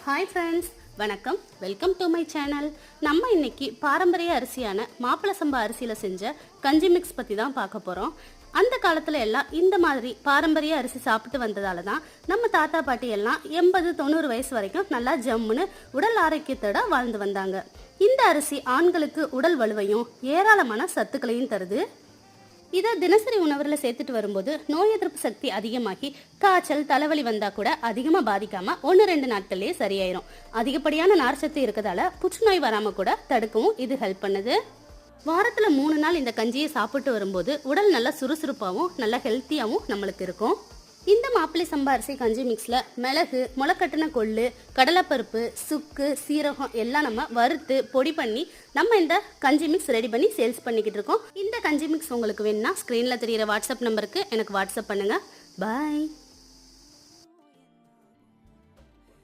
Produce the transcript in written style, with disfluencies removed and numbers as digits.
Hi friends, வணக்கம். Welcome to my channel. நம்ம இன்னைக்கு பாரம்பரிய அரிசியான மாப்பிள சம்பா அரிசியில் செஞ்ச கஞ்சி மிக்ஸ் பற்றி தான் பார்க்க போகிறோம். அந்த காலத்தில் எல்லாம் இந்த மாதிரி பாரம்பரிய அரிசி சாப்பிட்டு வந்ததால தான் நம்ம தாத்தா பாட்டி எல்லாம் 80-90 வயசு வரைக்கும் நல்லா ஜம்முன்னு உடல் ஆரோக்கியத்தோட வாழ்ந்து வந்தாங்க. இந்த அரிசி ஆண்களுக்கு உடல் வலுவையும் ஏராளமான சத்துக்களையும் தருது. இதை தினசரி உணவுல சேர்த்துட்டு வரும்போது நோய் எதிர்ப்பு சக்தி அதிகமாகி காய்ச்சல் தலைவலி வந்தா கூட அதிகமா பாதிக்காம 1-2 நாட்கள்லயே சரியாயிரும். அதிகப்படியான நார்ச்சத்து இருக்கதால புற்றுநோய் வராம கூட தடுக்கவும் இது ஹெல்ப் பண்ணுது. வாரத்துல 3 நாள் இந்த கஞ்சியை சாப்பிட்டு வரும்போது உடல் நல்லா சுறுசுறுப்பாகவும் நல்லா ஹெல்த்தியாகவும் நம்மளுக்கு இருக்கும். இந்த மாப்பிள்ளை சம்பா அரிசி கஞ்சி மிக்ஸ்ல மிளகு, முளைக்கட்டின கொள்ளு, கடலைப்பருப்பு, சுக்கு, சீரகம் எல்லாம் நம்ம வறுத்து பொடி பண்ணி நம்ம இந்த கஞ்சி மிக்ஸ் ரெடி பண்ணி சேல்ஸ் பண்ணிக்கிட்டு இருக்கோம். இந்த கஞ்சி மிக்ஸ் உங்களுக்கு வேணும்னா ஸ்க்ரீன்ல தெரியிற வாட்ஸ்அப் நம்பருக்கு எனக்கு வாட்ஸ்அப் பண்ணுங்க. பாய்.